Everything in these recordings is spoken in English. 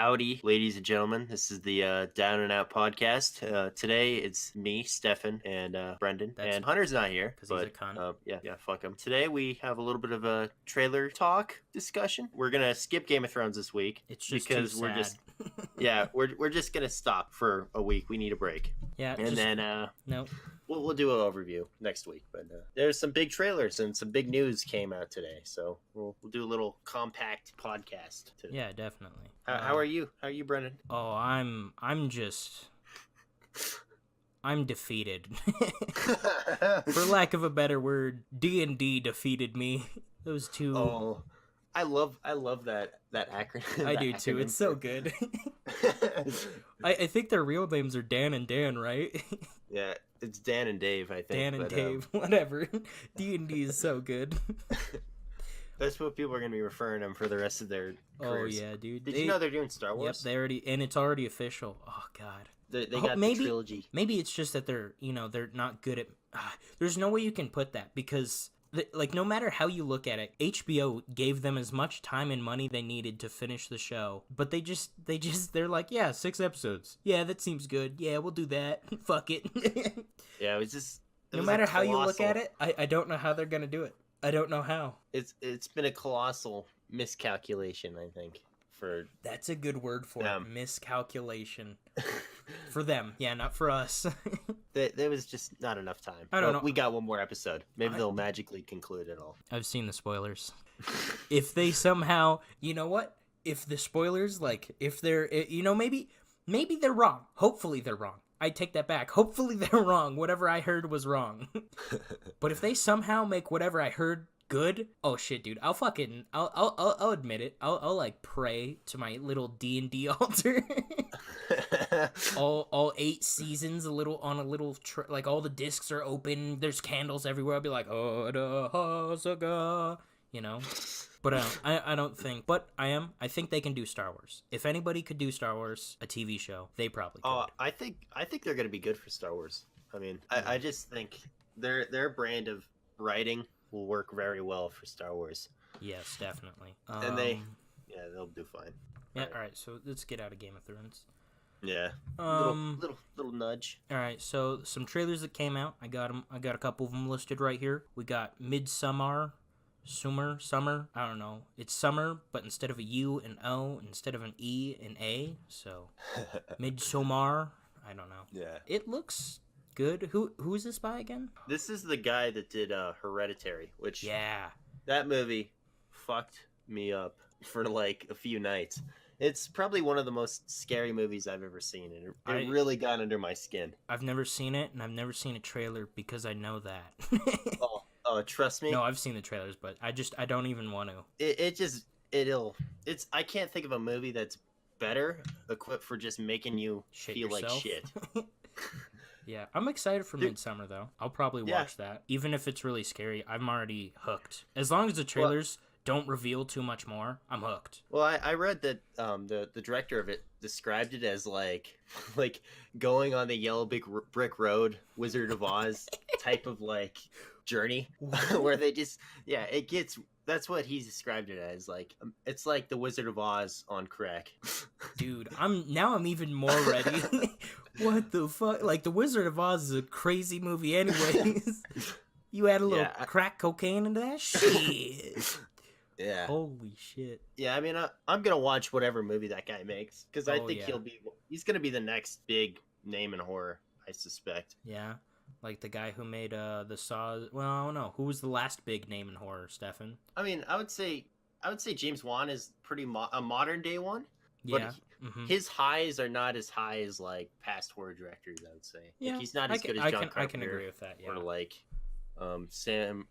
Howdy, ladies and gentlemen. This is the Down and Out podcast. Today it's me, Stefan, and Brendan. And Hunter's not here because he's a cunt. Yeah, fuck him. Today we have a little bit of a trailer talk discussion. We're gonna skip Game of Thrones this week. It's just because too we're sad. we're just gonna stop for a week. We need a break. Yeah, and then no. We'll do an overview next week, but there's some big trailers and some big news came out today, so we'll do a little compact podcast. Yeah, definitely. How are you? How are you, Brennan? Oh, I'm defeated. For lack of a better word, D&D defeated me. Those two. Oh, I love that acronym. I do too. It's so good. I think their real names are Dan and Dan, right? Yeah, it's Dan and Dave, I think. Dan and Dave, whatever. D&D is so good. That's what people are going to be referring them for the rest of their careers. Oh, yeah, dude. Did you know they're doing Star Wars? Yep, and it's already official. Oh, God. They got the trilogy. Maybe it's just that they're not good at... there's no way you can put that because... no matter how you look at it, HBO gave them as much time and money they needed to finish the show. But they're like, yeah, 6 episodes. Yeah, that seems good. Yeah, we'll do that. Fuck it. Yeah, it was just... No matter how you look at it, I don't know how they're going to do it. I don't know how. It's been a colossal miscalculation, I think. That's a good word for it. Miscalculation. For them. Yeah, not for us. There was just not enough time. I don't know. We got one more episode. Maybe they'll magically conclude it all. I've seen the spoilers. If they somehow... You know what? If the spoilers, if they're... maybe they're wrong. Hopefully they're wrong. I take that back. Hopefully they're wrong. Whatever I heard was wrong. But if they somehow make whatever I heard good, oh shit, dude, I'll admit it. I'll pray to my little D&D altar. all 8 seasons, all the discs are open. There's candles everywhere. I'll be like, But I don't think. But I think they can do Star Wars. If anybody could do Star Wars, a TV show, they probably could. I think they're gonna be good for Star Wars. I mean, I just think their brand of writing will work very well for Star Wars. Yes, definitely. And they'll do fine. Yeah. All right. So let's get out of Game of Thrones. Yeah. Little nudge. All right. So some trailers that came out. I got them. I got a couple of them listed right here. We got Midsummer. Summer, I don't know. It's summer, but instead of a U, an O, instead of an E, an A. So, Midsommar, I don't know. Yeah. It looks good. Who is this by again? This is the guy that did Hereditary, which... Yeah. That movie fucked me up for a few nights. It's probably one of the most scary movies I've ever seen, and it really got under my skin. I've never seen it, and I've never seen a trailer because I know that. Oh, trust me. No, I've seen the trailers, but I don't even want to. I can't think of a movie that's better equipped for just making you feel yourself. Like shit. Yeah, I'm excited for Midsummer though. I'll probably watch that. Even if it's really scary, I'm already hooked. As long as the trailers don't reveal too much more, I'm hooked. Well, I read that the director of it described it as like going on the yellow brick road, Wizard of Oz type of journey where they just that's what he described it as. It's like the Wizard of Oz on crack. Dude, I'm even more ready. What the fuck? The Wizard of Oz is a crazy movie anyways. You add a little crack cocaine into that shit. Yeah. Holy shit. Yeah, I mean, I'm gonna watch whatever movie that guy makes because I think he's gonna be the next big name in horror, I suspect. Yeah. Like the guy who made the Saw. Well, I don't know. Who was the last big name in horror, Stefan? I mean, I would say James Wan is pretty a modern day one. Yeah. But his highs are not as high as past horror directors. I would say. Yeah. He's not as good as John Carpenter. I can agree with that. Yeah. Or Sam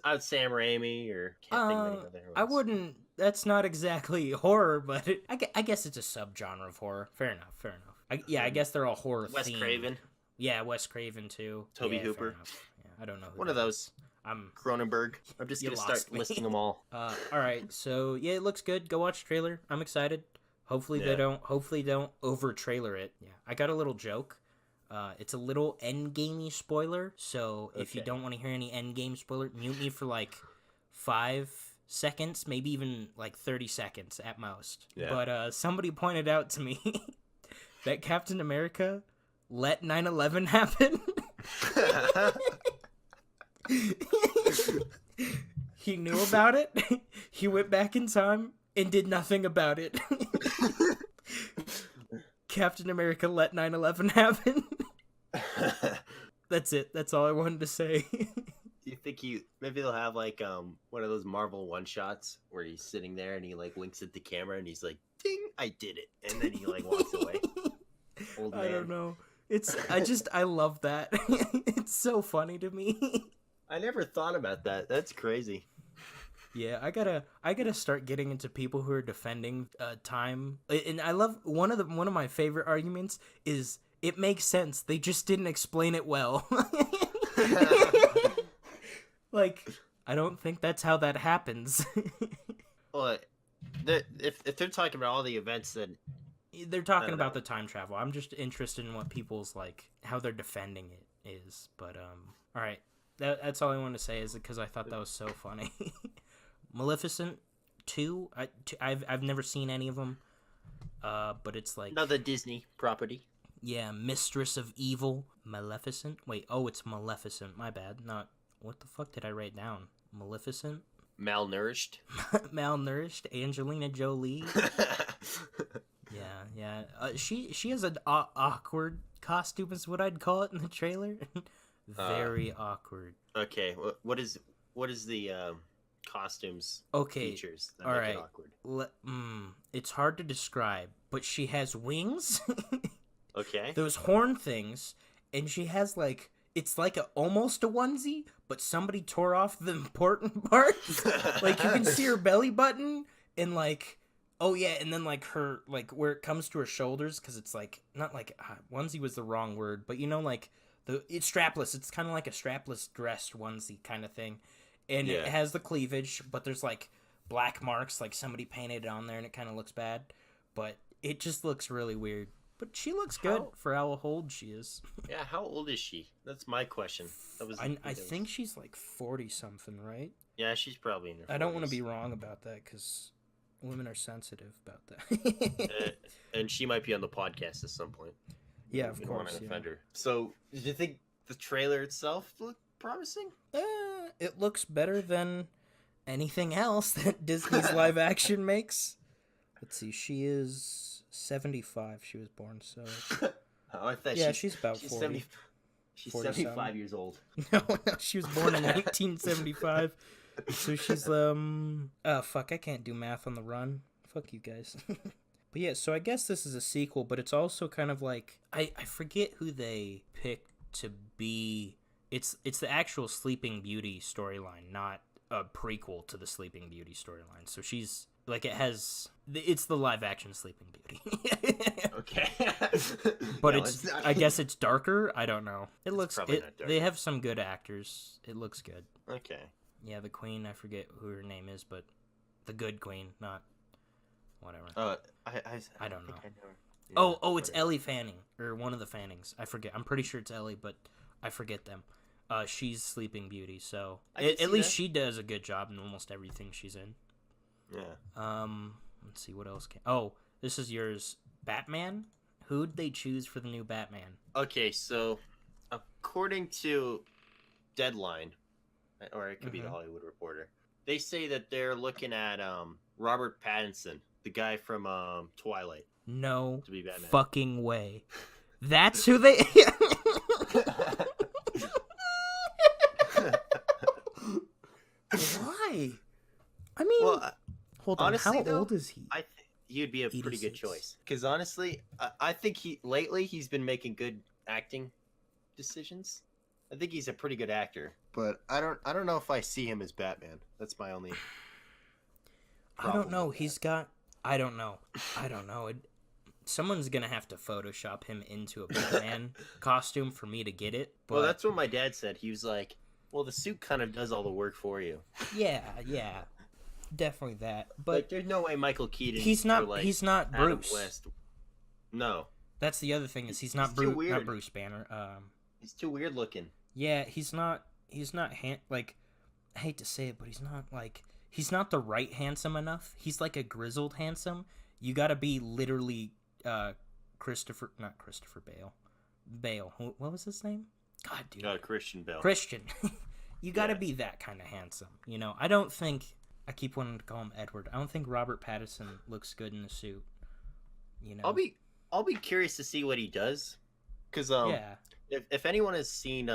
Raimi or can't think of any other ones. I wouldn't. That's not exactly horror, but I guess it's a subgenre of horror. Fair enough. I guess they're all horror. Wes Craven. Yeah, Wes Craven too. Toby Hooper. Yeah, I don't know. One of those. I'm Cronenberg. I'm just gonna start listing them all. All right. So yeah, it looks good. Go watch the trailer. I'm excited. Hopefully they don't over trailer it. Yeah, I got a little joke. It's a little endgamey spoiler. So if you don't want to hear any endgame spoiler, mute me for 5 seconds, maybe even like 30 seconds at most. Yeah. But somebody pointed out to me that Captain America let 9/11 happen. He knew about it. He went back in time and did nothing about it. Captain America let 9/11 happen. That's it. That's all I wanted to say. Do you think maybe they'll have like one of those Marvel one shots where he's sitting there and he like winks at the camera and he's like, "Ding, I did it," and then he like walks away. Old man. I don't know. I love that. It's so funny to me. I never thought about that. That's crazy. Yeah, I gotta start getting into people who are defending time. And I love one of my favorite arguments is it makes sense. They just didn't explain it well. Like, I don't think that's how that happens. Well, if they're talking about all the events, then they're talking about the time travel. I'm just interested in what people's like how they're defending it is. But all right, that's all I want to say is because I thought that was so funny. Maleficent 2, I've never seen any of them, but it's like another Disney property. Yeah, Mistress of Evil, Maleficent. Wait, oh, it's Maleficent. My bad. Not what the fuck did I write down? Maleficent. Malnourished. Malnourished. Angelina Jolie. Yeah. She has an awkward costume, is what I'd call it in the trailer. Very awkward. Okay, what is the costumes features that all make right. it awkward? It's hard to describe, but she has wings. Okay. Those horn things, and she has like it's like almost a onesie, but somebody tore off the important parts. Like you can see her belly button and like and then like her like where it comes to her shoulders because it's like not like onesie was the wrong word, but you know like it's strapless. It's kind of like a strapless dress onesie kind of thing, and it has the cleavage, but there's like black marks like somebody painted it on there, and it kind of looks bad, but it just looks really weird. But she looks good for how old she is. Yeah, how old is she? That's my question. I think she's like 40-something, right? Yeah, she's probably in her 40s. I don't want to be wrong about that because women are sensitive about that. And she might be on the podcast at some point. Yeah, of We course. don't want to offend her. So, did you think the trailer itself looked promising? It looks better than anything else that Disney's live action makes. Let's see, she is 75 she was born, so I thought she's about 40. She's 75 years old. No, she was born in 1975. So she's fuck, I can't do math on the run. Fuck you guys. But yeah, so I guess this is a sequel, but it's also kind of like I forget who they picked to be. It's the actual Sleeping Beauty storyline, not a prequel to the Sleeping Beauty storyline. So she's like it's the live action Sleeping Beauty. Okay. But no, I guess it's darker. I don't know. Not darker. They have some good actors. It looks good. Okay. Yeah, the queen, I forget who her name is, but the good queen, not whatever. I don't know. Yeah, it's Ellie Fanning, or one of the Fannings. I forget. I'm pretty sure it's Ellie, but I forget them. She's Sleeping Beauty, so at least she does a good job in almost everything she's in. Yeah. Let's see what else. This is yours. Batman. Who'd they choose for the new Batman? Okay, so according to Deadline, or it could be the Hollywood Reporter, they say that they're looking at Robert Pattinson, the guy from Twilight. No to be Batman. Fucking way. That's who they. Why? I mean, hold on. Honestly, how old is he? I think he'd be a 86. pretty good choice. Because honestly, I think he's been making good acting decisions. I think he's a pretty good actor, but I don't know if I see him as Batman. That's my only. I don't know. I don't know. Someone's gonna have to Photoshop him into a Batman costume for me to get it. But... Well, that's what my dad said. He was like, "Well, the suit kind of does all the work for you." Yeah, definitely that. But like, there's no way Michael Keaton. He's not Adam Bruce. West. No. That's the other thing is he's not Bruce Banner. He's too weird looking. Yeah, he's not. Like, I hate to say it, but he's not like. he's not the right handsome enough. He's like a grizzled handsome. You gotta be literally not Christopher Bale. Bale. What was his name? God, dude. Christian Bale. Christian. You gotta be that kind of handsome. You know, I don't think, I keep wanting to call him Edward. I don't think Robert Pattinson looks good in the suit. You know? I'll be curious to see what he does. Because if anyone has seen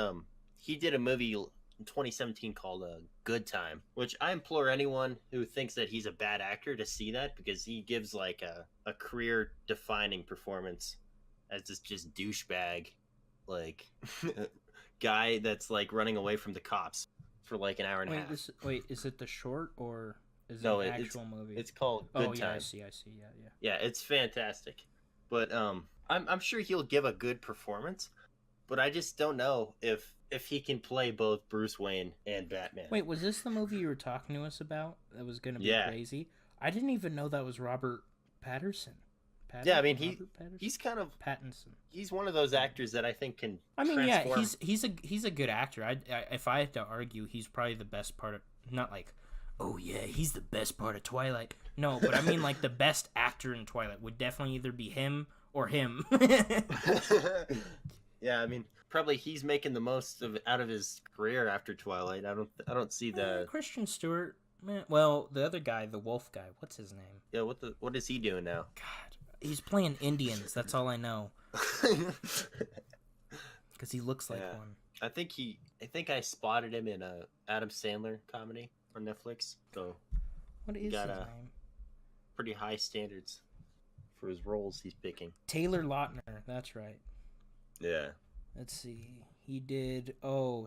he did a movie in 2017 called Good Time, which I implore anyone who thinks that he's a bad actor to see that, because he gives like a career defining performance as this just douchebag like guy that's like running away from the cops for like an hour and a half. Is it the short or is it No, an actual movie? It's called Good Time. Yeah, I see, yeah. Yeah, it's fantastic. But I'm sure he'll give a good performance, but I just don't know if he can play both Bruce Wayne and Batman. Wait, was this the movie you were talking to us about that was going to be crazy? I didn't even know that was Robert Pattinson. Yeah, I mean he's kind of Pattinson. He's one of those actors that I think can. I mean, transform. yeah, he's a good actor. I if I had to argue, he's probably the best part of, not like, oh yeah, he's the best part of Twilight. No, but I mean like the best actor in Twilight would definitely either be him or him. Yeah, I mean probably he's making the most out of his career after Twilight. I don't see the Christian Stewart. Man, well, the other guy, the wolf guy, what's his name? Yeah, what is he doing now? God, he's playing Indians. That's all I know. Because he looks like one. I think I spotted him in a Adam Sandler comedy on Netflix. So what is his name? Pretty high standards for his roles he's picking. Taylor Lautner, that's right. Yeah. Let's see. He did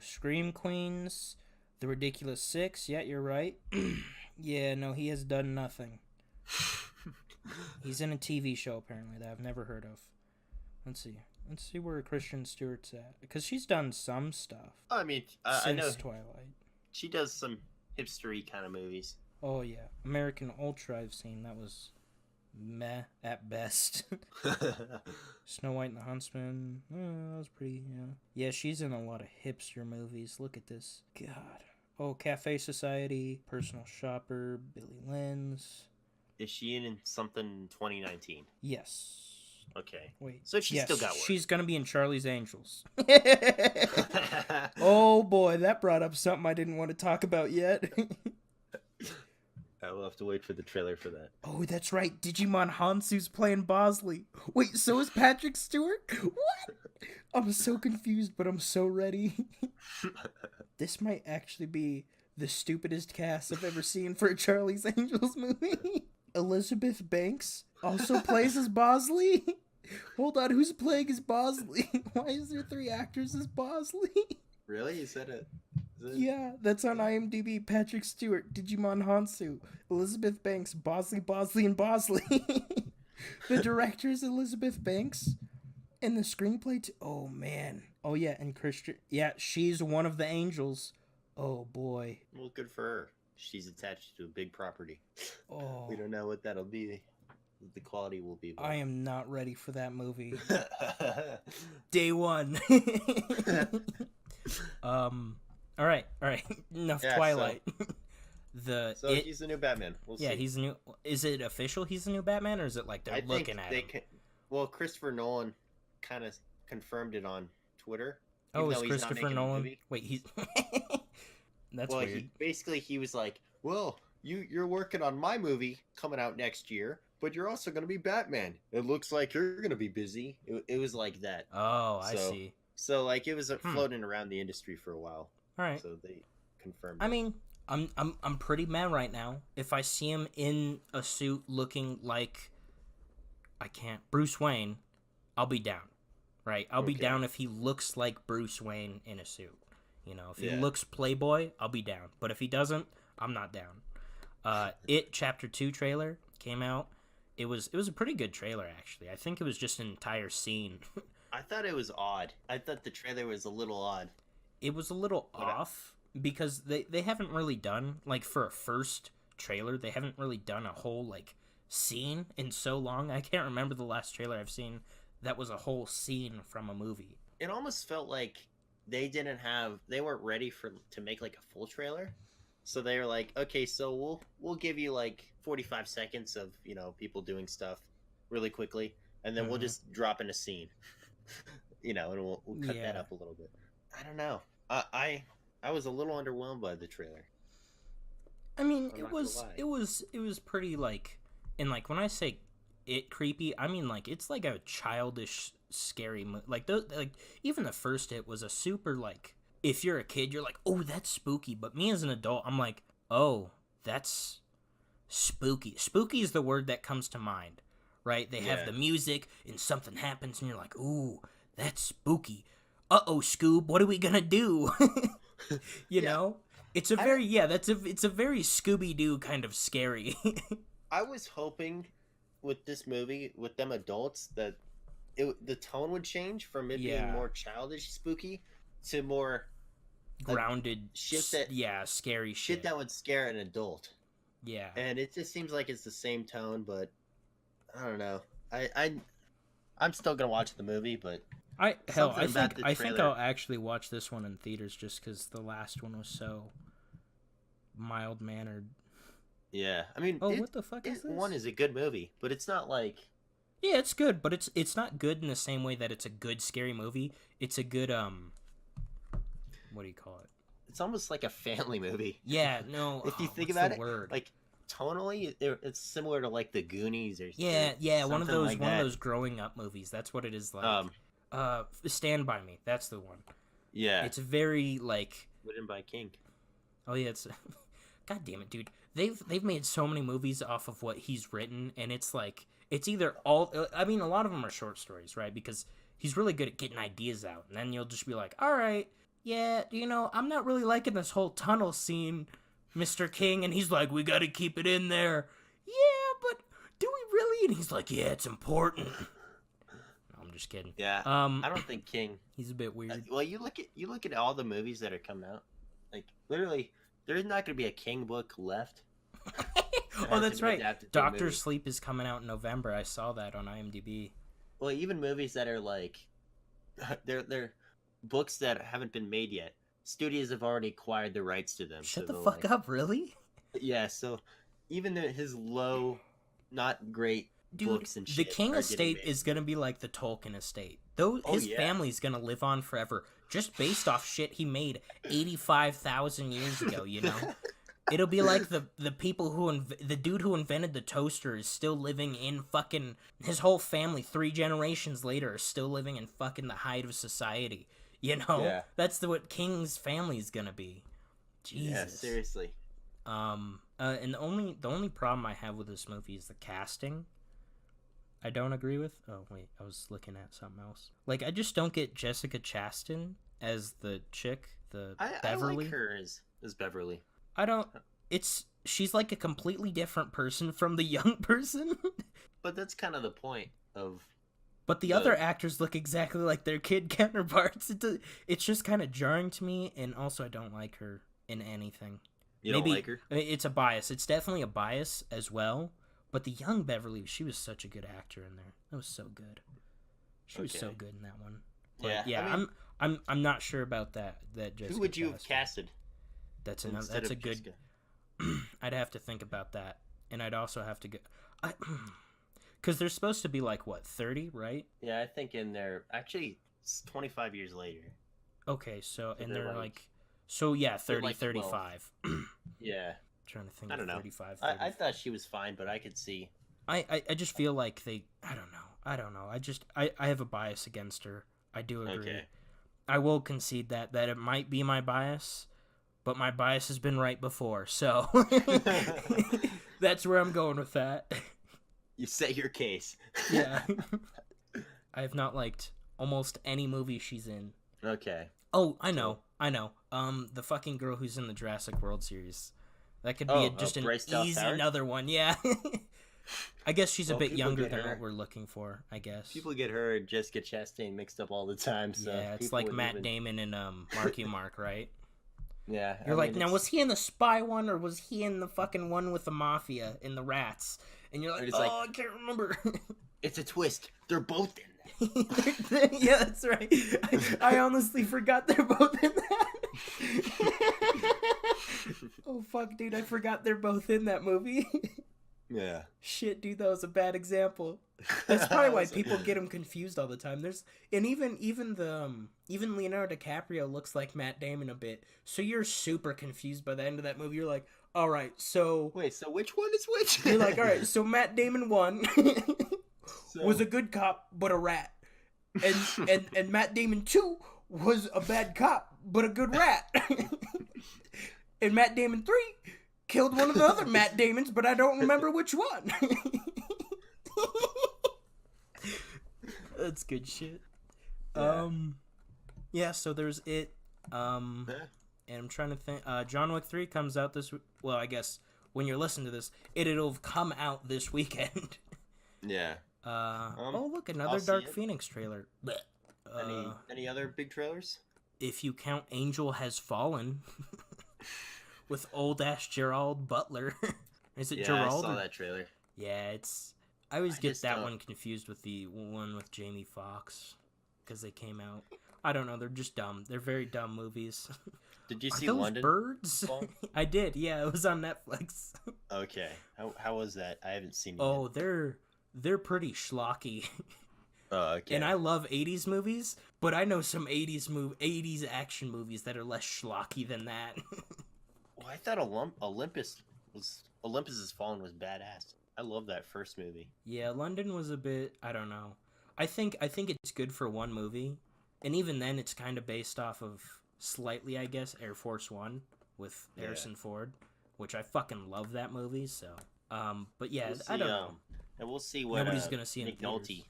Scream Queens, The Ridiculous Six. Yeah, you're right. Yeah, no, he has done nothing. He's in a TV show apparently that I've never heard of. Let's see where Kristen Stewart's at, because she's done some stuff. I mean, since I know Twilight. She does some hipstery kind of movies. Oh yeah, American Ultra I've seen. That was meh at best. Snow White and the Huntsman. That was pretty. Yeah, she's in a lot of hipster movies. Look at this. God. Cafe Society, Personal Shopper, Billy Lynn's. Is she in something in 2019? Yes. Okay. Wait. So she's still got work. She's gonna be in Charlie's Angels. Oh boy, that brought up something I didn't want to talk about yet. I will have to wait for the trailer for that. Oh, that's right. Digimon Hansu's playing Bosley. Wait, so is Patrick Stewart? What? I'm so confused, but I'm so ready. This might actually be the stupidest cast I've ever seen for a Charlie's Angels movie. Elizabeth Banks also plays as Bosley. Hold on, who's playing as Bosley? Why is there 3 actors as Bosley? Really? Is that it? Yeah, that's on IMDb. Patrick Stewart, Digimon Hansu, Elizabeth Banks, Bosley, and Bosley. The director is Elizabeth Banks, and the screenplay oh man. Oh yeah, and Christian. Yeah, she's one of the angels. Oh boy. Well, good for her. She's attached to a big property. Oh. We don't know what that'll be. The quality will be. I am not ready for that movie. Day one. All right. Enough Twilight. So he's the new Batman. We'll see. He's new. Is it official? He's the new Batman, or is it like they're looking at him? Well, Christopher Nolan kind of confirmed it on Twitter. Oh, is Christopher Nolan? Wait, he's. That's weird. He was like, "Well, you're working on my movie coming out next year, but you're also going to be Batman. It looks like you're going to be busy." It was like that. Oh, I see. So like it was floating around the industry for a while. All right. So they confirmed. I mean, I'm pretty mad right now. If I see him in a suit looking like Bruce Wayne, I'll be down. Right? I'll be down if he looks like Bruce Wayne in a suit. You know, if he looks Playboy, I'll be down. But if he doesn't, I'm not down. It Chapter 2 trailer came out. It was a pretty good trailer, actually. I think it was just an entire scene. I thought it was odd. I thought the trailer was a little odd. It was a little off because they haven't really done, like, for a first trailer, they haven't really done a whole, like, scene in so long. I can't remember the last trailer I've seen that was a whole scene from a movie. It almost felt like they weren't ready to make like a full trailer. So they were like, okay, so we'll give you like 45 seconds of people doing stuff really quickly, and then we'll Mhm. just drop in a scene, and we'll cut that Yeah. up a little bit. I don't know. I was a little underwhelmed by the trailer. I mean, I'm it not gonna was lie. it was it was pretty like, and like when I say it creepy, I mean like it's like a childish, scary like those like even the first hit was a super like if you're a kid you're like oh that's spooky, but me as an adult I'm like oh that's spooky. Spooky is the word that comes to mind, right? They have Yeah. the music and something happens and you're like ooh that's spooky. Uh-oh, Scoob, what are we gonna do? you Yeah. know it's a I don't- very it's a very Scooby-Doo kind of scary. I was hoping with this movie with them adults that the tone would change from it being Yeah, more childish, spooky, to more like grounded shit that yeah scary shit shit. that would scare an adult. Yeah, And it just seems like it's the same tone, but I don't know. I'm still gonna watch the movie, but something I about think the I think trailer. I'll actually watch this one in theaters just because the last one was so mild mannered. Yeah, I mean, Oh, what the fuck is one this? is a good movie, but it's not like Yeah, it's good, but it's not good in the same way that it's a good scary movie. It's a good what do you call it? it's almost like a family movie. Yeah, no, If you think what's the about it, word? like tonally, it's similar to like the Goonies or Yeah, something like one of that. those growing up movies. That's what it is like. Um, Stand by Me. That's the one. yeah, It's very like written by King. oh yeah, it's God damn it, dude. They've made so many movies off of what he's written, and it's like it's either all. I mean, a lot of them are short stories, right? Because he's really good at getting ideas out, and then you'll just be like, all right, yeah, I'm not really liking this whole tunnel scene, Mr. King, and he's like, we got to keep it in there. Yeah, but do we really? And he's like, yeah, it's important. No, I'm just kidding. Yeah, I don't think King. He's a bit weird. Well, you look at all the movies that are coming out. Like literally, there's not going to be a King book left. Oh, that's right. Doctor Movie. Sleep is coming out in November. I saw that on IMDb. Well, even movies that are like, they're books that haven't been made yet. Studios have already acquired the rights to them. Shut so the fuck like, up, really? Yeah, so even his low, not great Dude, books and the shit King are estate getting made. is gonna be like the Tolkien estate. Though Oh, his yeah. family's gonna live on forever, just based off shit he made 85,000 years ago. It'll be like the people the dude who invented the toaster is still living in fucking his whole family 3 generations later are still living in fucking the height of society. Yeah. That's what King's family is gonna be. Jesus. Yeah, seriously. And the only problem I have with this movie is the casting. I don't agree with. Oh wait, I was looking at something else. Like I just don't get Jessica Chastain as the chick, the Beverly. I like her as Beverly. I don't. She's like a completely different person from the young person. But that's kind of the point of. But the other actors look exactly like their kid counterparts. It's just kind of jarring to me, and also I don't like her in anything. You don't like her? I mean, it's a bias. It's definitely a bias as well. But the young Beverly, she was such a good actor in there. That was so good. She was so good in that one. But yeah, I mean, I'm not sure about that. Jessica who would you Chastain. have casted? That's Instead a of good. Jessica? I'd have to think about that, and I'd also have to go. Because they're supposed to be like what 30, right? Yeah, I think in there actually it's 25 years later. Okay, so and they're they're like- so yeah, 30, like 12. 35. Yeah, Trying to think. I don't know. 35. I thought she was fine, but I could see. I just feel like I don't know. I have a bias against her. I do agree. Okay. I will concede that it might be my bias, but my bias has been right before, so that's where I'm going with that. You set your case. Yeah. I have not liked almost any movie she's in. Okay. Oh, I know. The fucking girl who's in the Jurassic World series. That could be just an Bryce Dallas easy Howard? another one, yeah. I guess she's a bit people younger get than her. what we're looking for, I guess. People get her and Jessica Chastain mixed up all the time. So yeah, it's people like wouldn't Matt even- Damon and Marky Mark, right? Yeah. You're I like, mean, now it's- was he in the spy one or was he in the fucking one with the mafia and the rats? And you're like, Or it's oh, like- I can't remember. It's a twist. They're both in Yeah, that's right. I honestly forgot they're both in that. Oh fuck, dude, I forgot they're both in that movie. Yeah. Shit, dude, that was a bad example. That's probably why people get them confused all the time. Even Leonardo DiCaprio looks like Matt Damon a bit. So you're super confused by the end of that movie. You're like, all right, so Wait, so which one is which? you're like, all right, so Matt Damon 1 was a good cop but a rat, and Matt Damon 2 was a bad cop but a good rat, and Matt Damon 3 killed one of the other Matt Damons, but I don't remember which one. That's good shit. Yeah. Yeah, so there's it. And I'm trying to think. John Wick 3 comes out this. Well, I guess when you're listening to this, it'll have come out this weekend. Yeah. Oh, look, another Dark Phoenix trailer. Any other big trailers? If you count Angel Has Fallen, with old ass Gerald Butler. Is it Gerald? I saw that trailer. Yeah, it's. I always get that one confused with the one with Jamie Foxx, because they came out. I don't know. They're just dumb. They're very dumb movies. Did you see those London? Birds? I did. Yeah, it was on Netflix. Okay. How was that? I haven't seen it Oh, yet. they're pretty schlocky. Oh, okay. And I love 80s movies, but I know some 80s action movies that are less schlocky than that. Well, I thought Olympus Has Fallen was badass. I love that first movie. Yeah, London was a bit. I don't know. I think it's good for one movie, and even then, it's kind of based off of slightly, I guess, Air Force One with Harrison Ford, which I fucking love that movie. So, but yeah, I don't know. And we'll see what Nobody's gonna see Nick Nolte,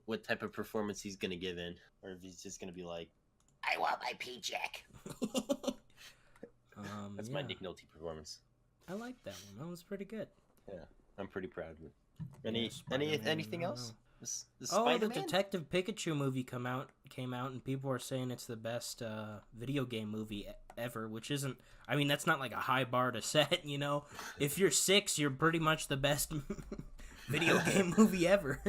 what type of performance he's gonna give in, or if he's just gonna be like, "I want my paycheck." That's my Nick Nolte performance. I like that one. That was pretty good. Yeah, I'm pretty proud of it. Anything else? The Detective Pikachu movie came out, and people are saying it's the best video game movie ever, which isn't. I mean, that's not like a high bar to set, you know. If you're 6, you're pretty much the best video game movie ever.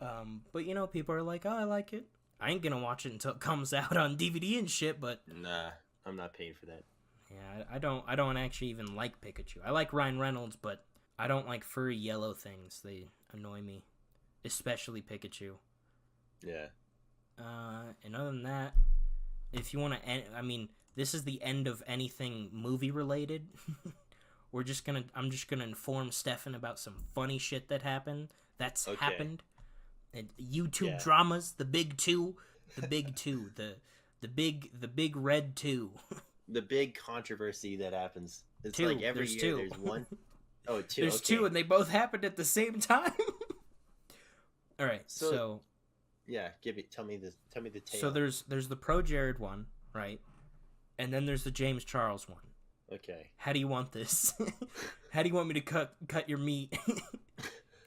But you know, people are like, "Oh, I like it." I ain't gonna watch it until it comes out on DVD and shit. But nah, I'm not paying for that. Yeah, I don't actually even like Pikachu. I like Ryan Reynolds, but I don't like furry yellow things. They annoy me, especially Pikachu. Yeah. And other than that, if you want to end, I mean, this is the end of anything movie related. I'm just gonna inform Stefan about some funny shit that happened. Happened. And YouTube dramas, the big two, the big red two. The big controversy that happens. It's two. Like every There's year two. there's one. Oh, two. There's two, and they both happened at the same time. All right, so yeah, tell me the tale. So there's the Pro Jared one, right? And then there's the James Charles one. Okay. How do you want this? How do you want me to cut your meat?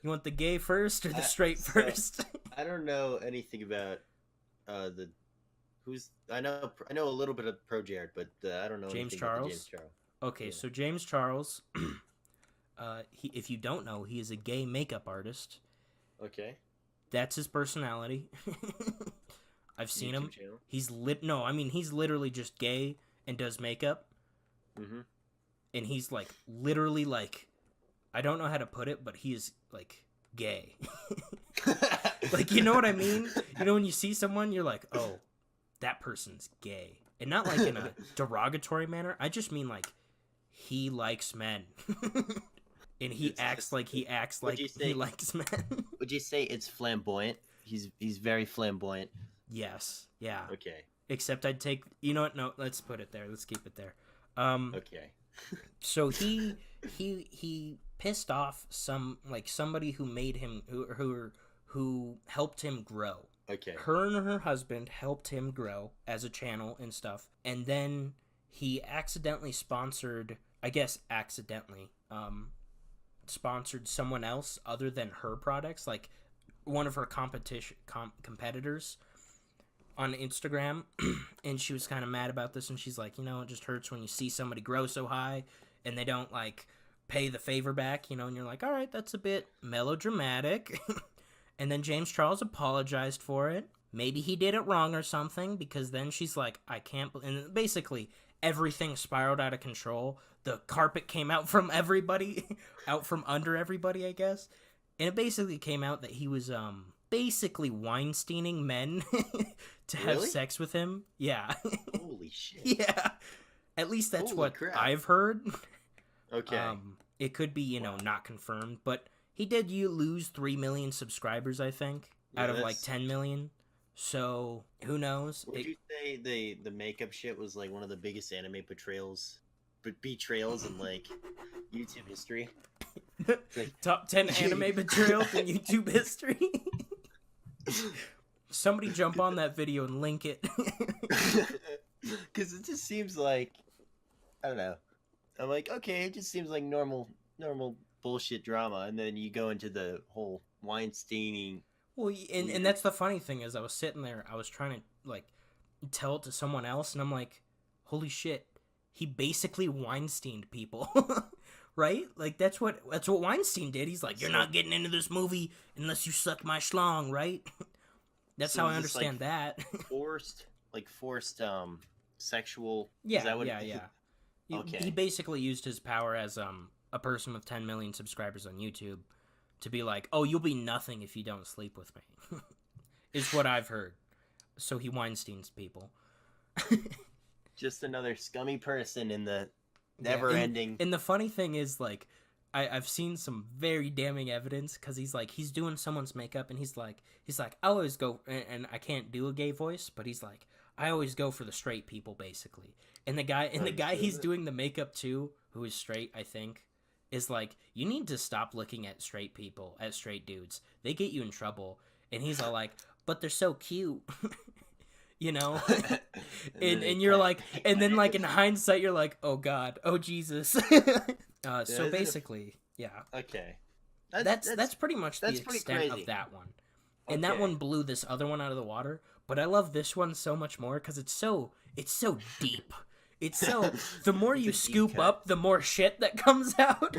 You want the gay first or the straight first? I don't know anything about I know a little bit of Pro Jared, but I don't know James anything Charles. about James Charles. Okay, so James Charles, if you don't know, he is a gay makeup artist. Okay. That's his personality. I've seen him. Channel? He's literally just gay and does makeup. Mm-hmm. And he's like literally like, I don't know how to put it, but he is like gay. Like, you know what I mean? You know, when you see someone, you're like, oh, that person's gay. And not like in a derogatory manner. I just mean like, he likes men. And he acts like he likes men. Would you say it's flamboyant? He's very flamboyant. Yes. Yeah. Okay. Except I'd take, you know what? No, let's put it there. Let's keep it there. Okay. So he pissed off somebody who made him who helped him grow. Okay. Her and her husband helped him grow as a channel and stuff, and then he accidentally sponsored someone else other than her products, like one of her competitors on Instagram. And she was kind of mad about this, and she's like, you know, it just hurts when you see somebody grow so high and they don't like pay the favor back, you know, and you're like, all right, that's a bit melodramatic. And then James Charles apologized for it. Maybe he did it wrong or something, because then she's like, I can't... And basically, everything spiraled out of control. The carpet came out from everybody, out from under everybody, I guess. And it basically came out that he was, basically Weinsteining men to have sex with him. Yeah. Holy shit. Yeah. At least that's Holy what crap. I've heard. Okay. It could be, not confirmed, but he did lose 3 million subscribers, I think, out of like 10 million. So, who knows? Would you say the makeup shit was like one of the biggest anime betrayals in like YouTube history? Like, top 10 anime betrayals in YouTube history? Somebody jump on that video and link it. Because it just seems like, I don't know. I'm like, okay, it just seems like normal bullshit drama, and then you go into the whole Weinsteining. Well, and that's the funny thing is I was sitting there, I was trying to, like, tell it to someone else, and I'm like, holy shit, he basically Weinsteined people, right? Like, that's what Weinstein did. He's like, you're not getting into this movie unless you suck my schlong, right? That's so how I understand that. forced sexual... Yeah, Okay. He basically used his power as a person with 10 million subscribers on YouTube to be like, oh, you'll be nothing if you don't sleep with me, is what I've heard. So he Weinsteins people. Just another scummy person in the never-ending... And the funny thing is, like, I've seen some very damning evidence, because he's doing someone's makeup, and he's like, I always go, and I can't do a gay voice, but he's like, I always go for the straight people, basically. And the guy he's doing the makeup to, who is straight, I think, is like, you need to stop looking at straight people, at straight dudes. They get you in trouble. And he's all like, but they're so cute. and you're like, and then like in hindsight, you're like, oh God, oh Jesus. So basically, yeah. Okay. That's pretty much the extent of that one. And that one blew this other one out of the water. But I love this one so much more because it's so deep. It's so, the more you scoop up, the more shit that comes out.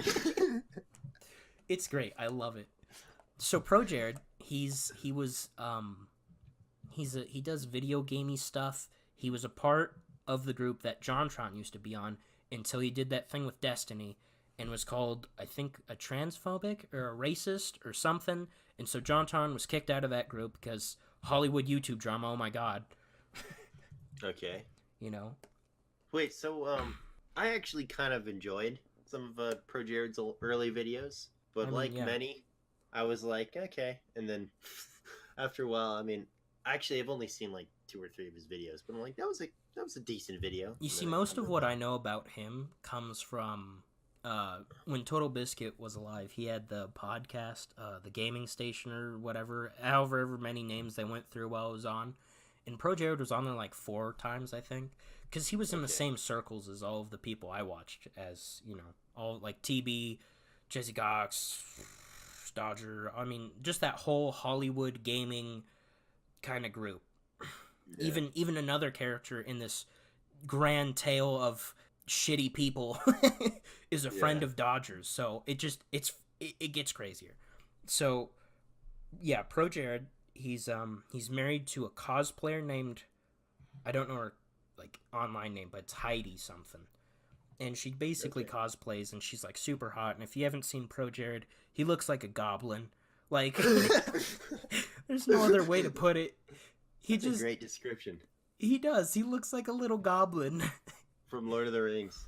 It's great. I love it. So Pro Jared, he does video gamey stuff. He was a part of the group that JonTron used to be on until he did that thing with Destiny and was called, I think, a transphobic or a racist or something. And so JonTron was kicked out of that group because Hollywood YouTube drama, oh my God. Okay. Wait, so I actually kind of enjoyed some of Pro Jared's early videos, but many, I was like, okay. And then after a while, actually I've only seen like 2 or 3 of his videos, but I'm like, that was a decent video. You see, most of what I know about him comes from when Total Biscuit was alive. He had the podcast, the gaming station or whatever, however many names they went through while it was on. And Pro Jared was on there like 4 times, I think, because he was in the same circles as all of the people I watched, as, all like TB, Jesse Cox, Dodger. Just that whole Hollywood gaming kind of group. Yeah. Even another character in this grand tale of shitty people is a friend of Dodger's. So it gets crazier. So yeah, Pro Jared, he's married to a cosplayer named, I don't know her like online name, but it's Heidi something. And she basically cosplays, and she's like super hot. And if you haven't seen Pro Jared, he looks like a goblin. Like there's no other way to put it. That's a great description. He does. He looks like a little goblin. From Lord of the Rings.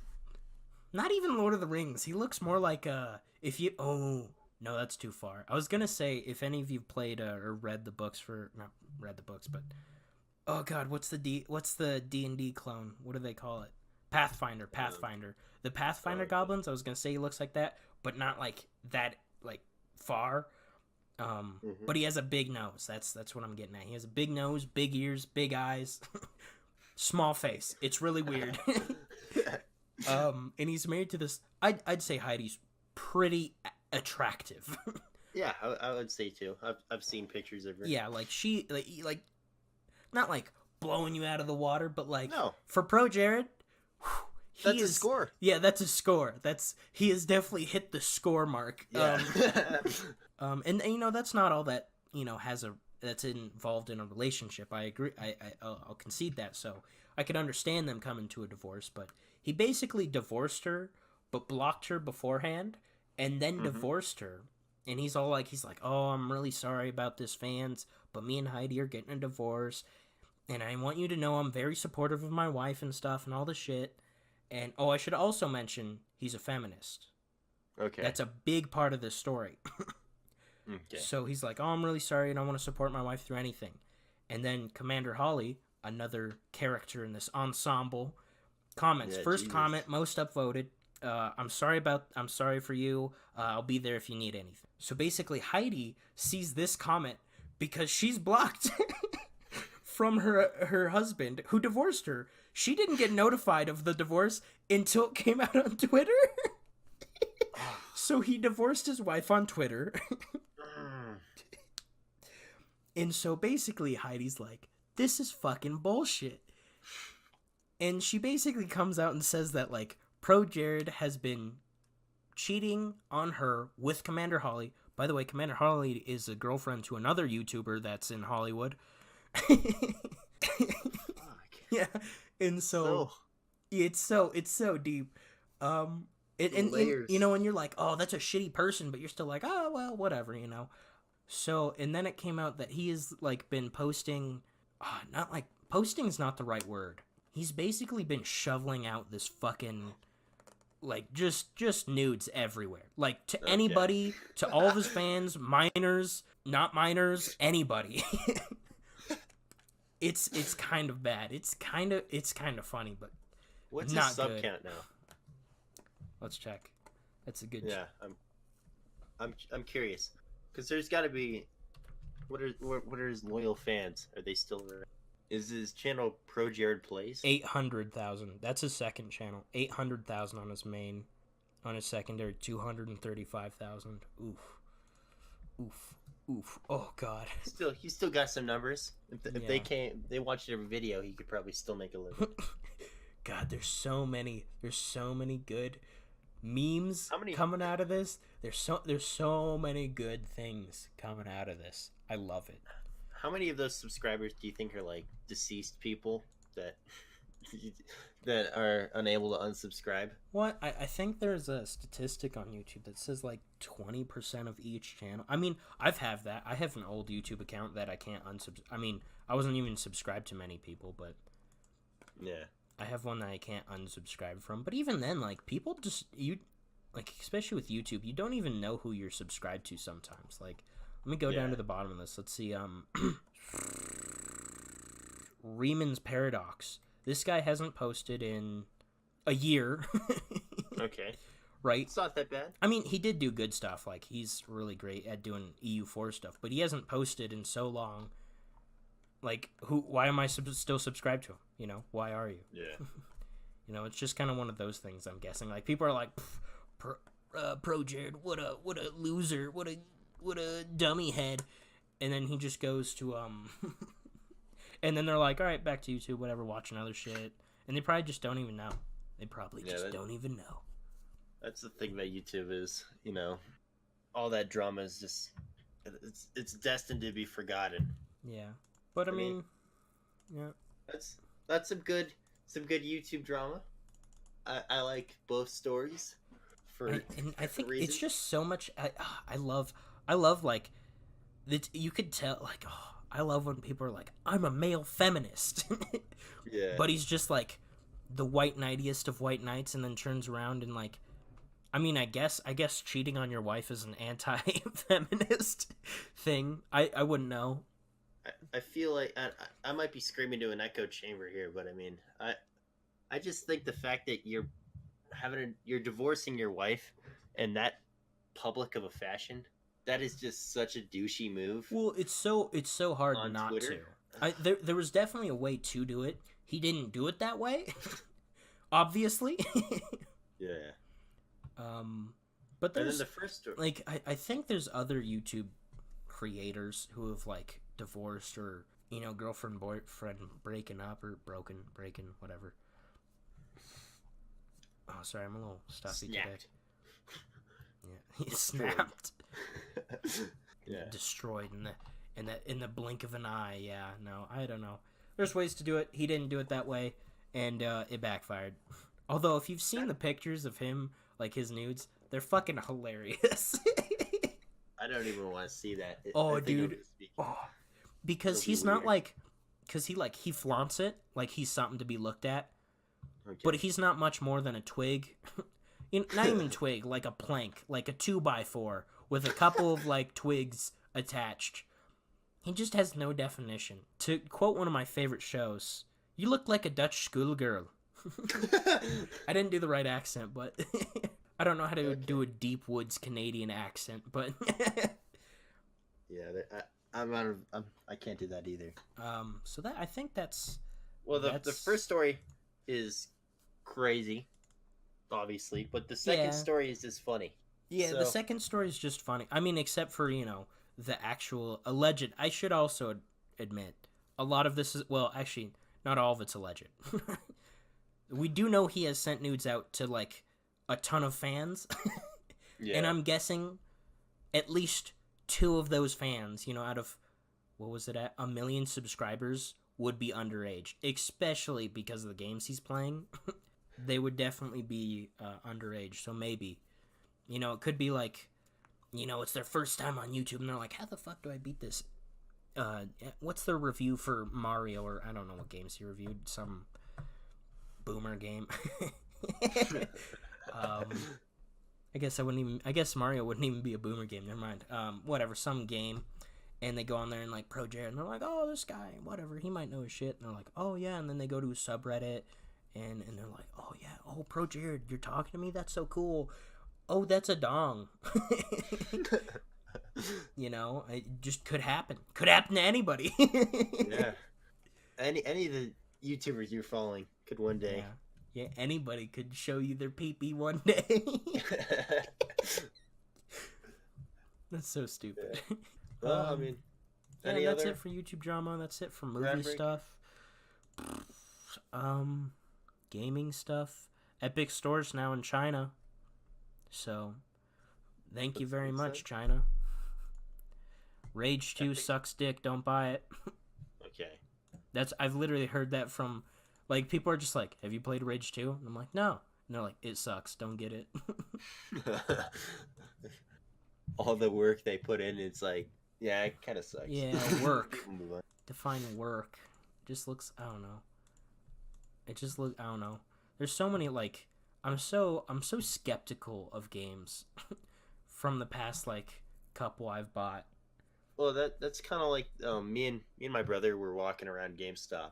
Not even Lord of the Rings. He looks more like oh, no, that's too far. I was going to say, if any of you played or read the books not read the books, but, oh God, what's the D&D clone? What do they call it? Pathfinder. The Pathfinder goblins, I was going to say he looks like that, but not like that, like, far. But he has a big nose. That's what I'm getting at. He has a big nose, big ears, big eyes, small face. It's really weird. And he's married to this. I'd say Heidi's pretty attractive. Yeah, I would say too. I've seen pictures of her. Yeah, like she like not like blowing you out of the water, but like no. For Pro Jared, that's a score. Yeah, that's a score. He has definitely hit the score mark. Yeah. And that's not all that that's involved in a relationship. I agree. I'll concede that. So I could understand them coming to a divorce, but he basically divorced her, but blocked her beforehand, and then divorced her. And he's like, oh, I'm really sorry about this, fans, but me and Heidi are getting a divorce, and I want you to know I'm very supportive of my wife and stuff and all the shit. And I should also mention he's a feminist. Okay. That's a big part of this story. Okay. So he's like, oh, I'm really sorry, and I want to support my wife through anything. And then Commander Holly, another character in this ensemble, comments. Yeah, First Jesus. comment, most upvoted. I'm sorry for you. I'll be there if you need anything. So basically, Heidi sees this comment because she's blocked from her husband who divorced her. She didn't get notified of the divorce until it came out on Twitter. So he divorced his wife on Twitter. And so basically Heidi's like, this is fucking bullshit. And she basically comes out and says that, like, Pro Jared has been cheating on her with Commander Holly. By the way, Commander Holly is a girlfriend to another YouTuber that's in Hollywood. Yeah. And so it's so deep. And you're like, oh, that's a shitty person, but you're still like, oh, well, whatever, So, and then it came out that he has, like, been posting, posting's not the right word. He's basically been shoveling out this fucking, like, just nudes everywhere. Like, to anybody, to all of his fans, minors, not minors, anybody. It's kind of bad. It's kind of funny, but what's not his sub good. count now? Let's check. That's a good. Yeah, I'm curious, because there's got to be. What are his loyal fans? Are they still around? Is his channel Pro Jared Plays? 800,000. That's his second channel. 800,000 on his main. On his secondary, 235,000. Oof. Oh God. He still got some numbers. If they watched every video, he could probably still make a living. God, there's so many good memes coming out of this. There's so many good things coming out of this. I love it. How many of those subscribers do you think are like deceased people that are unable to unsubscribe? What? I think there's a statistic on YouTube that says like 20% of each channel. I mean, I have an old YouTube account that I can't unsubscribe. I mean, I wasn't even subscribed to many people, but yeah, I have one that I can't unsubscribe from. But even then, like, people just, especially with YouTube, you don't even know who you're subscribed to sometimes. Like, let me go down to the bottom of this. Let's see. Rieman's Paradox. This guy hasn't posted in a year. Okay. Right? It's not that bad. I mean, he did do good stuff. Like, he's really great at doing EU4 stuff. But he hasn't posted in so long. Like, why am I still subscribed to him? Why are you? Yeah. It's just kind of one of those things, I'm guessing. Like, people are like, Pro Jared, what a loser, what a dummy head. And then he just goes to, and then they're like, all right, back to YouTube, whatever, watching other shit. And they probably just don't even know. They probably don't even know. That's the thing about YouTube is, all that drama is just, it's destined to be forgotten. Yeah. But I mean, yeah. That's some good YouTube drama. I like both stories. I think it's just so much. I love like that. You could tell, like, I love when people are like, I'm a male feminist. Yeah. But he's just like the white knightiest of white knights, and then turns around and, like, I mean, I guess cheating on your wife is an anti-feminist thing. I wouldn't know. I feel like I might be screaming to an echo chamber here, but I mean, I just think the fact that you're divorcing your wife in that public of a fashion, that is just such a douchey move. Well, it's so hard not Twitter. to. There was definitely a way to do it. He didn't do it that way, obviously. Yeah. But there's, and then the first story, like, I think there's other YouTube creators who have, like, divorced or, girlfriend, boyfriend breaking up or breaking, whatever. Oh, sorry, I'm a little stuffy today. Yeah, he snapped. Yeah. Destroyed in the blink of an eye. Yeah, no, I don't know. There's ways to do it. He didn't do it that way, and it backfired. Although, if you've seen the pictures of him, like his nudes, they're fucking hilarious. I don't even want to see that. Oh, dude. Oh. Because he's not like, because he flaunts it like he's something to be looked at, but he's not much more than a twig. Not even twig, like a plank, like a 2x4 with a couple of like twigs attached. He just has no definition. To quote one of my favorite shows, "You look like a Dutch schoolgirl." I didn't do the right accent, but I don't know how to do a deep woods Canadian accent, but yeah, I can't do that either. So that I think that's the first story is crazy, obviously, but the second story is just funny. Yeah, the second story is just funny. I mean, except for the actual alleged. I should also admit a lot of this is actually not all of it's alleged. We do know he has sent nudes out to like a ton of fans, and I'm guessing at least 2 of those fans, out of what was it at 1 million subscribers, would be underage, especially because of the games he's playing. They would definitely be underage. So maybe, it could be like, it's their first time on YouTube, and they're like, "How the fuck do I beat this?" What's the review for Mario, or I don't know what games he reviewed, some boomer game. I guess Mario wouldn't even be a boomer game. Never mind. Whatever, some game, and they go on there and like Pro Jared, and they're like, "Oh, this guy, whatever, he might know his shit." And they're like, "Oh yeah," and then they go to a subreddit, and they're like, "Oh yeah, oh Pro Jared, you're talking to me? That's so cool. Oh, that's a dong." It just could happen. Could happen to anybody. Yeah. Any of the YouTubers you're following could one day. Yeah, anybody could show you their pee-pee one day. That's so stupid. Yeah. Well, I mean, that's it for YouTube drama. That's it for movie stuff. Gaming stuff. Epic Store's now in China. So, thank you very much, China. Rage 2 sucks dick. Don't buy it. Okay. I've literally heard that from, like, people are just like, "Have you played Rage 2?" And I'm like, "No." And they're like, "It sucks. Don't get it." All the work they put in, it's like, yeah, it kind of sucks. Yeah, work. Define work. Just looks, I don't know. I don't know. There's so many, like, I'm so skeptical of games from the past, like, couple I've bought. Well, that's kind of like me and my brother were walking around GameStop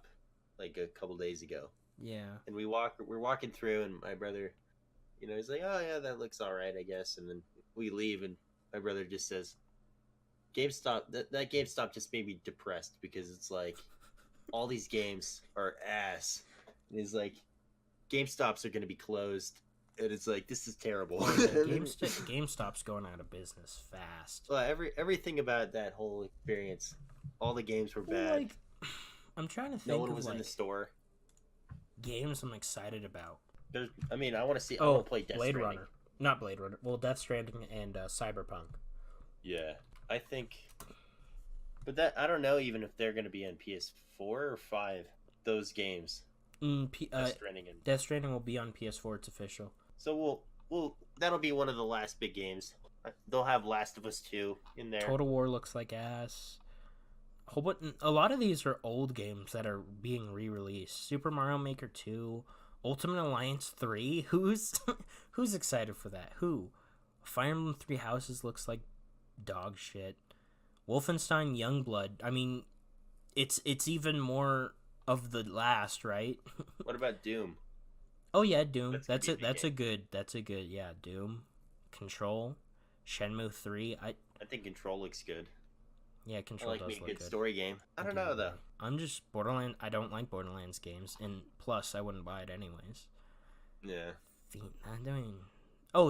like a couple days ago. Yeah. And we're walking through, and my brother, he's like, "Oh yeah, that looks all right, I guess." And then we leave, and my brother just says, "GameStop, that GameStop just made me depressed because it's like all these games are ass." And he's like, "GameStops are going to be closed." And it's like, this is terrible. GameStop's going out of business fast. Well, everything about that whole experience, all the games were bad. Like, I'm trying to think. No one was in the store. Games I'm excited about. I want to see. I want to play Death Blade Stranding. Runner, not Blade Runner. Well, Death Stranding and Cyberpunk. Yeah, I think. But I don't know even if they're going to be on PS4 or 5. Those games. Death Stranding will be on PS4. It's official. So that'll be one of the last big games. They'll have Last of Us 2 in there. Total War looks like ass. A lot of these are old games that are being re-released. Super Mario Maker 2, Ultimate Alliance 3. Who's excited for that? Who? Fire Emblem 3 Houses looks like dog shit. Wolfenstein Youngblood. I mean, it's even more of the last, right? What about Doom? Oh yeah, Doom. That's a good. Yeah, Doom. Control. Shenmue 3. I think Control looks good. Yeah, Control does look good. A good story game. I don't know though. I'm just Borderlands. I don't like Borderlands games, and plus I wouldn't buy it anyways. Yeah.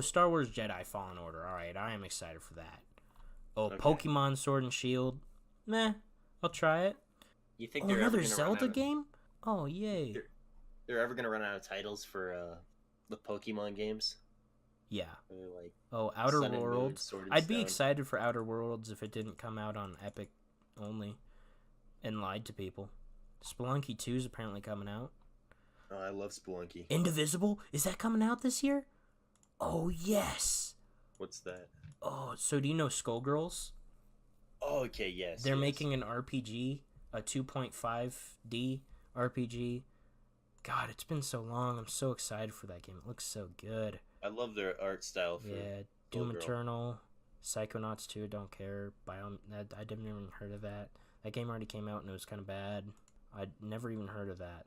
Star Wars Jedi Fallen Order. All right, I am excited for that. Oh, okay. Pokemon Sword and Shield. Meh, I'll try it. You think another Zelda game? Oh, yay. They're ever going to run out of titles for the Pokemon games? Yeah. Like Outer Worlds. I'd be excited for Outer Worlds if it didn't come out on Epic only and lied to people. Spelunky 2 is apparently coming out. Oh, I love Spelunky. Indivisible? Is that coming out this year? Oh, yes. What's that? Oh, so do you know Skullgirls? Oh, okay, yes. They're yes. making an RPG, a 2.5D RPG. God, it's been so long. I'm so excited for that game. It looks so good. I love their art style for Doom Girl. Eternal, Psychonauts 2, don't care. I didn't even heard of that. That game already came out and it was kind of bad. I'd never even heard of that.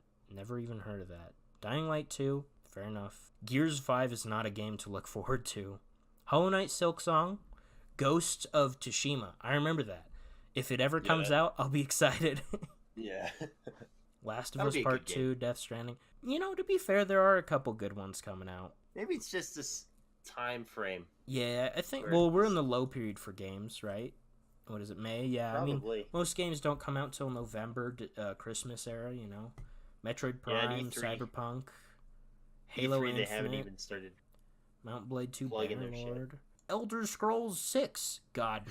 Dying Light 2, fair enough. Gears 5 is not a game to look forward to. Hollow Knight Silksong, Ghost of Tsushima. I remember that. If it ever comes out, I'll be excited. Yeah. Last of Us Part 2, Death Stranding. You know, to be fair, there are a couple good ones coming out. Maybe it's just this time frame. Yeah, I think, well, we're in the low period for games, right? What is it, May? Yeah, Probably. I mean, most games don't come out till November, Christmas era, you know? Metroid Prime, Cyberpunk, Halo Infinite. They haven't even started. Mount Blade 2 Bannerlord. Elder Scrolls 6. God,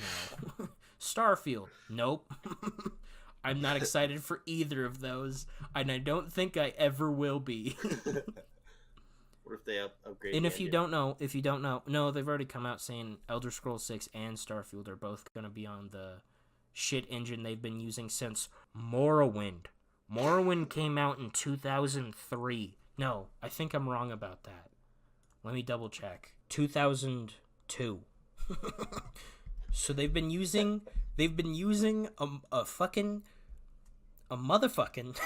no. Starfield. Nope. I'm not excited for either of those, and I don't think I ever will be. What if they upgrade? And if you don't know, no, they've already come out saying Elder Scrolls 6 and Starfield are both going to be on the shit engine they've been using since Morrowind. Morrowind came out in 2003. No, I think I'm wrong about that. Let me double check. 2002. So they've been using a motherfucking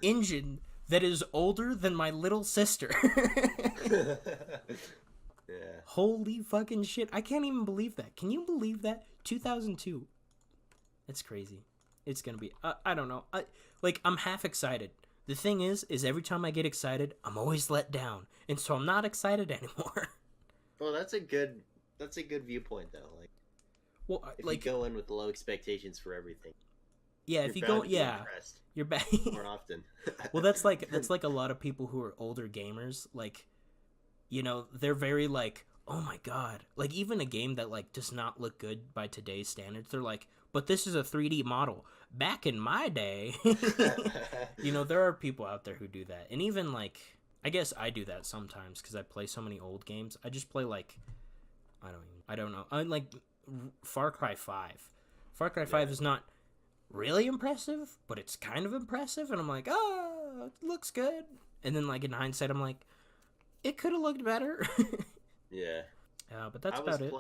engine that is older than my little sister. Yeah. Holy fucking shit. I can't even believe that. Can you believe that? 2002. It's crazy. It's gonna be I don't know. I'm half excited. The thing is every time I get excited, I'm always let down. And so I'm not excited anymore. Well, that's a good viewpoint though. Like, well, if you go in with low expectations for everything. Yeah, if you go, you're back more often. Well, that's like a lot of people who are older gamers. Like, you know, they're very like, oh my god, like even a game that like does not look good by today's standards, they're like, but this is a 3D model. Back in my day, you know, there are people out there who do that, and even like, I guess I do that sometimes because I play so many old games. I just play like, I don't know. I like Far Cry 5. Far Cry 5 is not really impressive, but it's kind of impressive, and I'm like, oh, it looks good. And then like in hindsight, I'm like, it could have looked better. Yeah. But that's about it.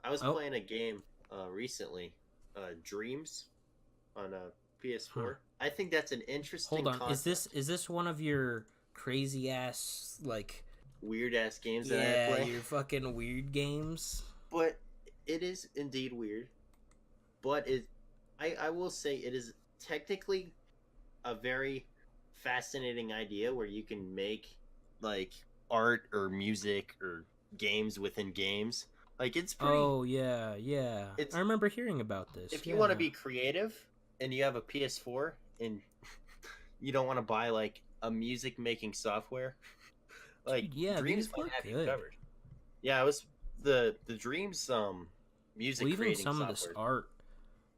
I was playing a game recently, Dreams, on a PS4. I think that's an interesting. Hold on, concept. is this one of your crazy ass like weird ass games that I play? Yeah, your fucking weird games. But it is indeed weird. But I will say it is technically a very fascinating idea where you can make like art or music or games within games. Like it's pretty. Oh yeah. I remember hearing about this. If you want to be creative and you have a PS4 and you don't want to buy like a music making software, like Dreams might have you covered. Yeah, it was the Dreams music even creating some software.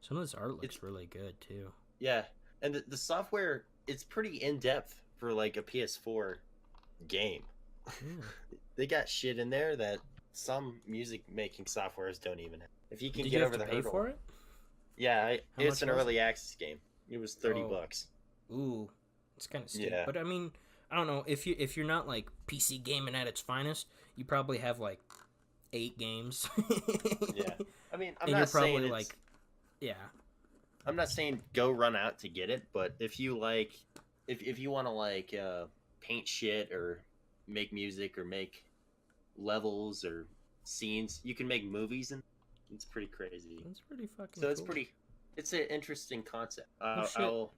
Some of this art looks really good too. Yeah, and the software, it's pretty in depth for like a PS4 game. Yeah. They got shit in there that some music making softwares don't even have. If you can Did get you over have to the pay hurdle. for it? Yeah, it's an early access game. It was $30. Ooh, it's kind of steep. Yeah. But I mean, I don't know, if you're not like PC gaming at its finest, you probably have like 8 games. Yeah, I mean, I'm and not saying probably like, yeah. I'm not saying go run out to get it, but if you like, if you want to like paint shit or make music or make levels or scenes, you can make movies, and it's pretty crazy. It's pretty fucking. So cool. It's an interesting concept. Oh,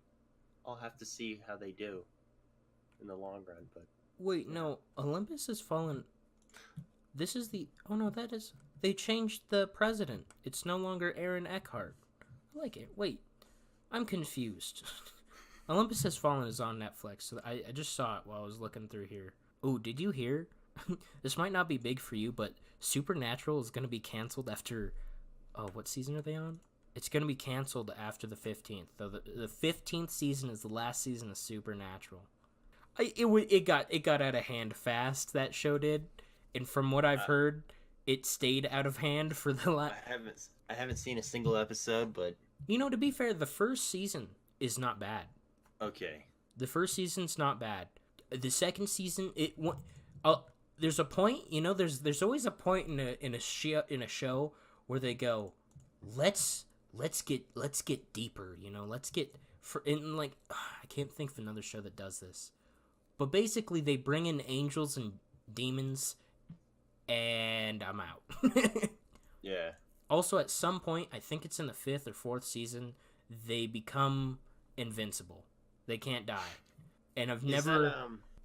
I'll have to see how they do in the long run. But wait, no, Olympus has fallen. This is the. Oh no, that is. They changed the president. It's no longer Aaron Eckhart. I like it. Wait, I'm confused. Olympus Has Fallen is on Netflix. So I just saw it while I was looking through here. Oh, did you hear? This might not be big for you, but Supernatural is going to be canceled after. Oh, what season are they on? It's gonna be canceled after the 15th. Though the 15th season is the last season of Supernatural. It got out of hand fast. That show did, and from what I've heard, it stayed out of hand for the last. I haven't seen a single episode, but You know, to be fair, the first season is not bad. okay. The first season's not bad. The second season, there's a point. You know, there's always a point in a show where they go, let's get deeper. You know, let's get I can't think of another show that does this. But basically, they bring in angels and demons, and I'm out. Yeah. Also, at some point, I think it's in the 5th or 4th season, they become invincible. They can't die. And I've never...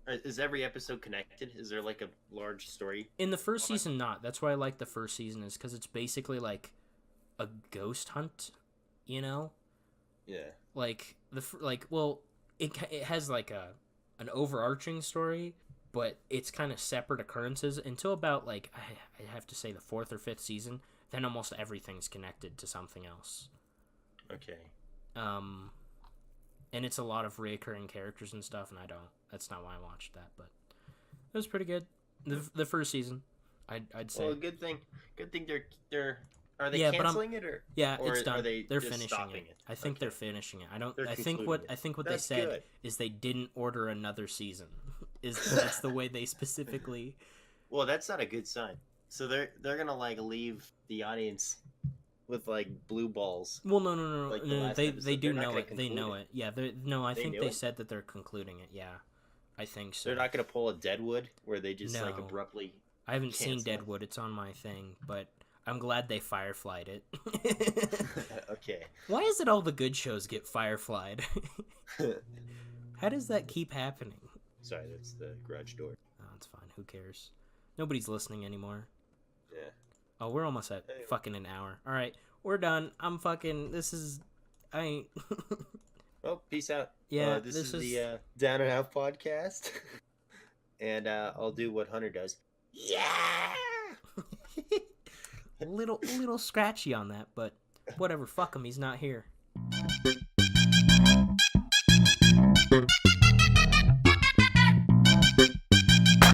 Is every episode connected? Is there like a large story? In the first season, not. That's why I like the first season, is because it's basically like a ghost hunt, you know? Yeah. It has like an overarching story, but it's kind of separate occurrences until about like I have to say the 4th or 5th season. Then almost everything's connected to something else. Okay. And it's a lot of reoccurring characters and stuff, and that's not why I watched that, but it was pretty good. The first season, I'd say. Well, good thing they're are they canceling it or it's done. Are they they're just finishing stopping it. I think they're finishing it. I think what they That's said good. is they didn't order another season. That's the way they specifically. Well, that's not a good sign. So they're gonna like leave the audience with like blue balls. Well, no. Like the No, last they episode. do They're not know gonna it. They conclude know it. it. Yeah. I think knew they it? said that they're concluding it. Yeah, I think so. They're not gonna pull a Deadwood where they just like No. abruptly. I haven't seen cancel it. Deadwood. It's on my thing, but I'm glad they fireflied it. Okay. Why is it all the good shows get fireflied? How does that keep happening? Sorry, that's the garage door. Oh, it's fine. Who cares? Nobody's listening anymore. Yeah. Oh, we're almost at fucking an hour. All right, we're done. I ain't. Well, peace out. Yeah, this is the Down and Out podcast, and I'll do what Hunter does. Yeah. a little scratchy on that, but whatever. Fuck him. He's not here.